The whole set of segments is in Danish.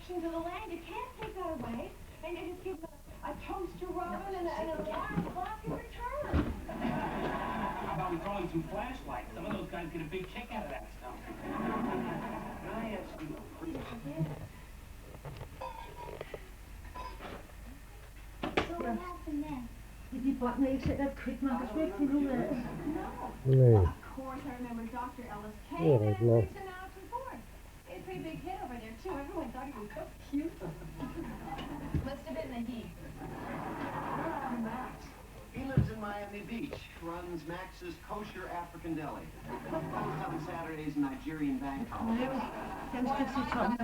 introduction to the land. You can't take that away. And you just give a toaster oven and an alarm clock in return. How about we throw in some flashlights? Some of those guys get a big kick out of that stuff. Can I ask you a pretty... So what happened then? De bånd ikke selv at kridt, man kan sgu ikke finde ud af det. No. Of course, I remember Dr. Ellis came and introduced an Alex Ford. He had a pretty big hit over there, too. Everyone thought he was so cute. Must have been the heat. Max. He lives in Miami Beach, runs Max's Kosher African Deli. Closed on Saturdays in Nigerian Bangkok. Den skal se tom.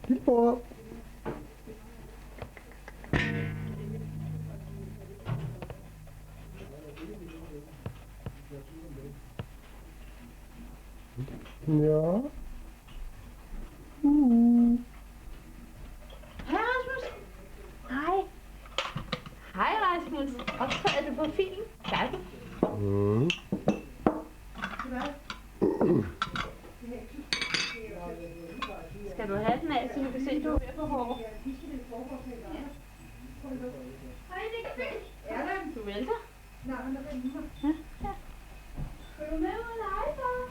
Dit for. Ja. Hej Rasmus. Hej. Hej Rasmus. Optræder du på film? Skal du? Skal du have den af, så du kan se, du er ved at få hår? Hej, Nick. Du vælter? Ja. Skal du med ud og lege, far?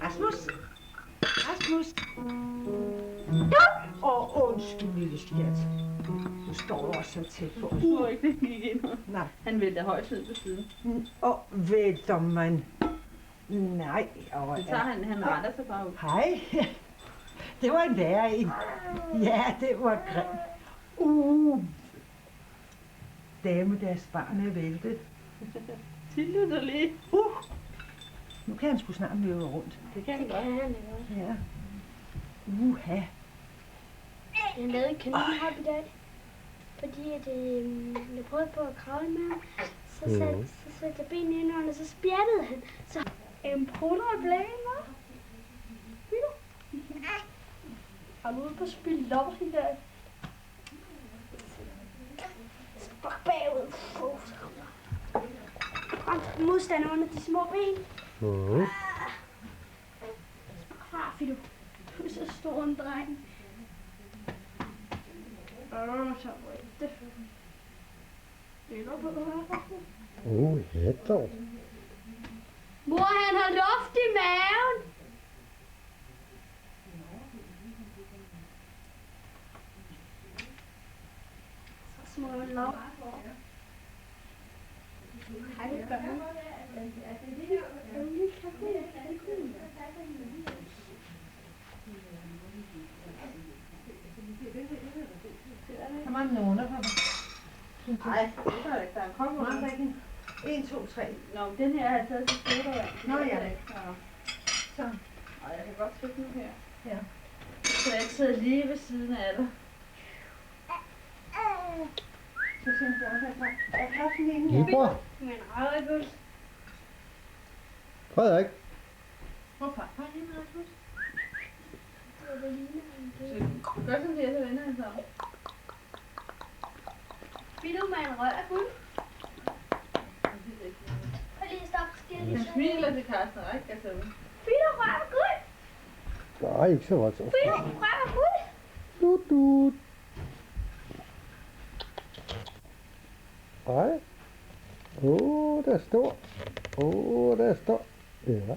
Rasmus. Rasmus. Ja. Undskyld, lille skat. Du står også så tæt på. Jeg tror ikke, det gik ind. Nej. Han vælter højt ud på siden. Vælter man. Nej. Så tager han retter sig bare ud. Hej. Det var en værre en. Ja, det var grimt. Dame, deres barn er væltet. Tille du lige. Nu kan han sgu snart løbe rundt. Det kan han godt. Ja. Jeg lavede en kaninhop i dag, fordi at, jeg prøvede på at kravle med ham. Så satte jeg benene ind under, og så spjattede han. Så prutter og blæmer. Han er ude på at spille lov i dag. Sprang bagud. Brændte modstander under de små ben. Fido. Du er så stor en dreng. Så det. Det er på her. Ja dog. Mor, han har luft i maven. Så små lov. Hej, det gør han. Der var en under, pappa. Nej, det er ikke. Der kommer 1, 2, 3. Nå, den her har jeg taget til støtter af. Nå ja. Så. Og jeg kan godt sætte nu her. Ja. Så jeg sidder lige ved siden af dig. Så sender jeg også herfra. Jeg har sådan en her. Libra. Men Rasmus. Frederik. Hvor pappa er henne, Rasmus? Det ligner en død. Gør som det her, så vender han sig om. Fido med en rør af guld. Prøv lige at stoppe skille. Han smiler til Karsten og ikke kan tage dem. Fido, rør af guld. Nej, ikke så voldsomt. Fido, rør af guld. Dut. Nej. Der står. Der står. Ja.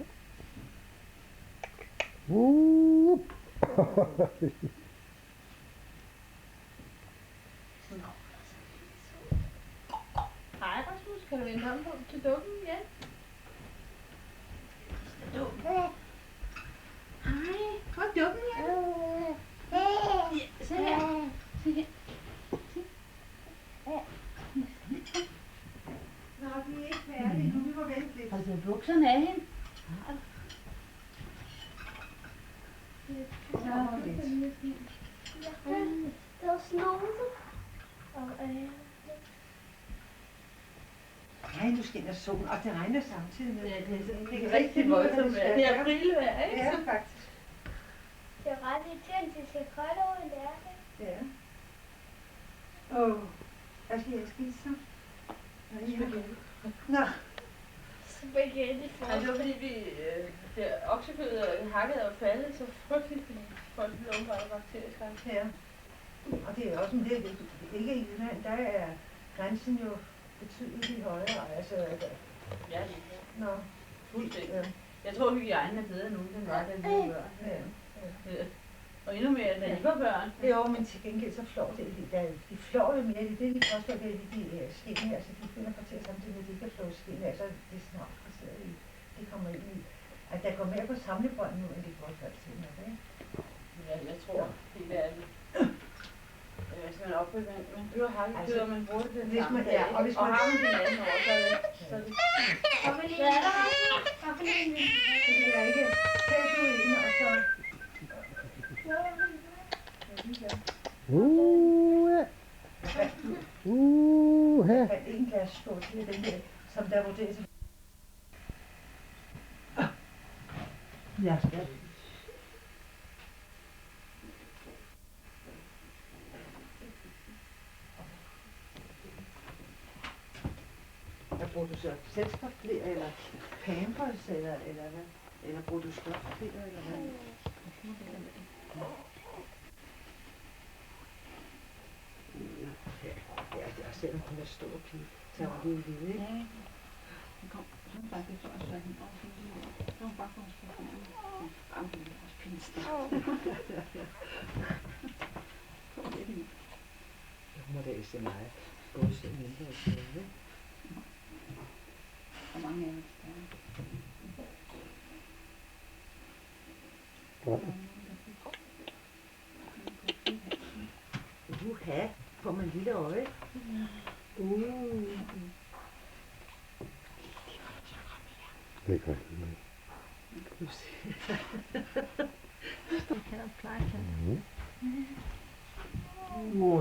Hej Rasmus, kan du vende ham på til dukken igen? Hej, hvor er dukken igen? Se her. Se her. Nå, vi er ikke færdige nu. Vi må vente lidt. Har du taget bukserne af hende? Det var snoet. Og Nej, nu skinner solen, og det regner samtidig med. Ja, det kan er rigtig voldsomt. Det er aprilvejr, ikke? Ja, faktisk. Det er ret irriterende, det ser koldt over, end det er det. Ja. Hvad skal jeg spise så? Nå, Spaghetti for. Altså, det var fordi det oksekødet og hakket er faldet så frygteligt, fordi folk bliver åbenbart af bakterieskræk. ja. Og det er også en del, ikke i Jylland, der er grænsen jo betydeligt højere. Altså, Ja, nå, fuldstændig. ja. Jeg tror, hygiejnen er bedre nu, end den var, da vi var børn. Ja. Og endnu mere, da de var børn. Jo, men til gengæld så flår det. De flår jo mere. Det de påstår, det er de skin her. Så de finder kvarter samtidig med, at de ikke kan flå skin her. Så det er snart placeret i. De kommer ind i. At der går mere på samlebånd nu, end det går før tiden. Okay? Ja, jeg tror, det er det. Hvis man opbygger, man bygger hakkekød, og man bruger det den samme dag, og hvis man har man det anden år, så er det. Hvad er der? det er ikke cashew i, og så... Her. Jeg fandt en glas stor til den der, som der vurderer til. Ja. Hvad bruger du så? Selskabsblæer eller Pampers eller hvad? Eller bruger du stofblæer eller hvad? Ja, det er selvom hun er stor pige, så er det jo lille, ikke? Ja, det kom faktisk for os, så hun også det var bare for os på ham. Det er også pinligt. Jeg må da ikke se mig. Både se mindre og sådan noget, ikke? Hvor mange af os Uha, får man lille øje? Det kan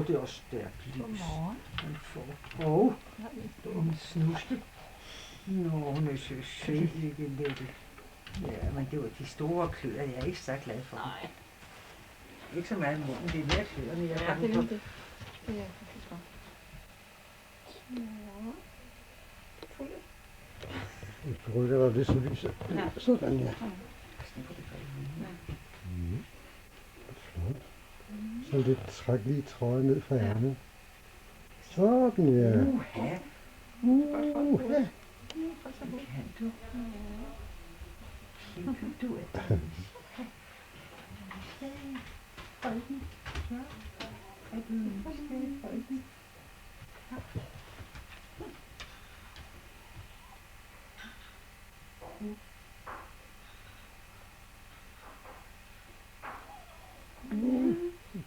Det er også stærkt lys. Man får. En snuske. Nå, hun er så sød, ikke Lette. Ja, men det var de store kløer, jeg er ikke så glad for. Nej. Ikke så meget munden, det er mere kløerne, jeg Ja, har det på. er det. Det er faktisk godt. Hvis du rykker dig det, så lyser. Sådan, ja. Flot. Så lidt træk lige trøjen ned fra ærmet. Sådan, ja. Uha. Ja. Kan du? Du er dejlig. Hold den. Ja. Hold den. Hold den.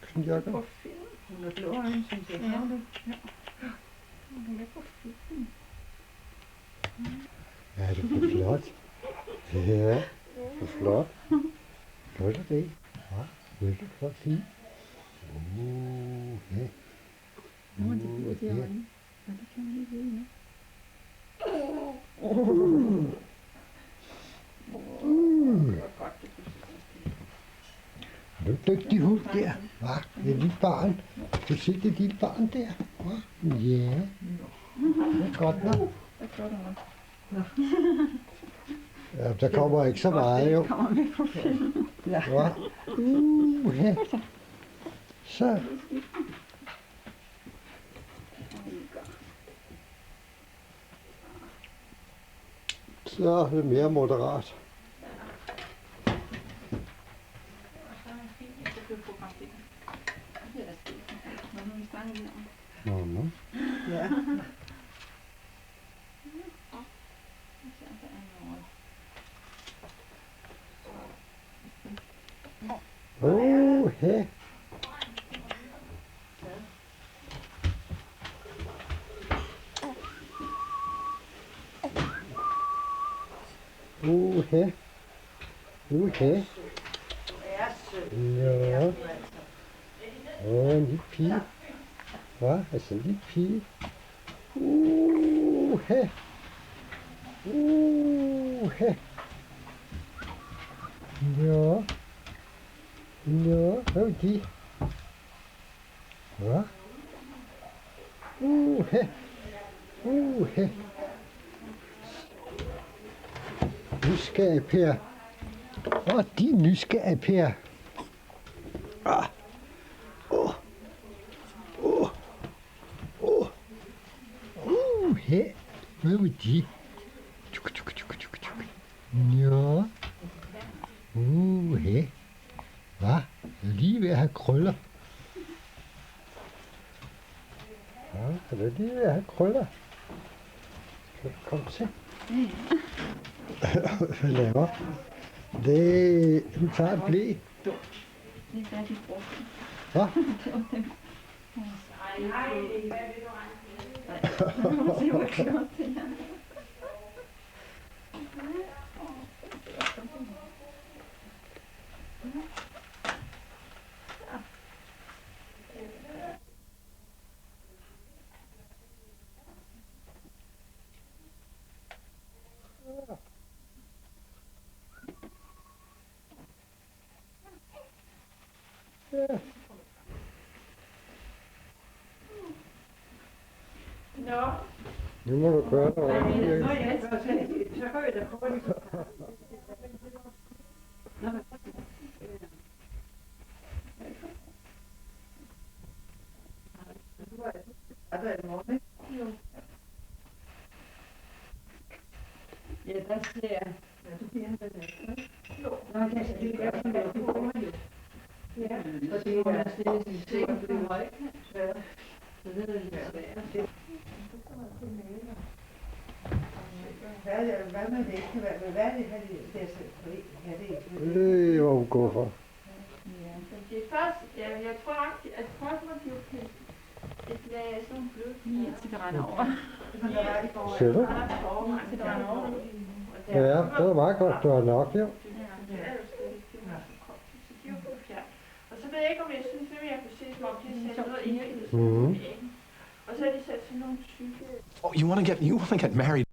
Knirker. Hun er blå øjne, synes jeg. Ja. Ja, det er flot. Ja, det er flot. Gør du det? Ja, det er flot fint. Ja. Nu er det blå, de øjne. Men det kan man ikke vide nu. Er du dygtig hund der? Hva? Det er dit barn. Du ser det lille barn der. Hva? Ja. Det er godt nok. Hvad gør du nu? Ja, der kommer ikke så meget jo. Det kommer med på film. Ja. Ja. Så. Så er det mere moderat. Nå. Ja. Hey. Hey. Hey. Ja. En lille pige. Hva? Altså en lille pige. Hey. He. Ja. Ja, hvad er de? Hvad? He. He. Nysgerrig Per. De er nysgerrige Per. He. Hvad er de? Ja. He. Hvad? Jeg er lige ved at have krøller. Ja, jeg er lige ved at have krøller. Skal du komme til? Hvad laver? Du tager et blæ. Det er færdigt brugt. Hvad? Det var klart til jer. Nå. Nu må du gøre noget. Så går vi da på det. Ja, der ser jeg. Ja, du bliver den der. Jo. Nå, det er det, jeg kan lave. Det går man jo. Ja, og det er sikkert blive højt. Ja. Så det er lidt svært. Hvad med det? Hvad er det, der Det var god for. Ja, det er først, jeg tror nok, at først må de jo pille et lag sådan nogle bløde lige til det render over. Ser du? Til det render over. Ja, det var meget godt. Du har nok, jo. Ja, det er jo slet ikke. Det var så koldt. Så de er jo på fjern. Og så ved jeg ikke, om jeg synes, at jeg kunne se, som om de har sat noget ind i det. Og så har de sat sådan nogle tykke. Oh, you want to get married?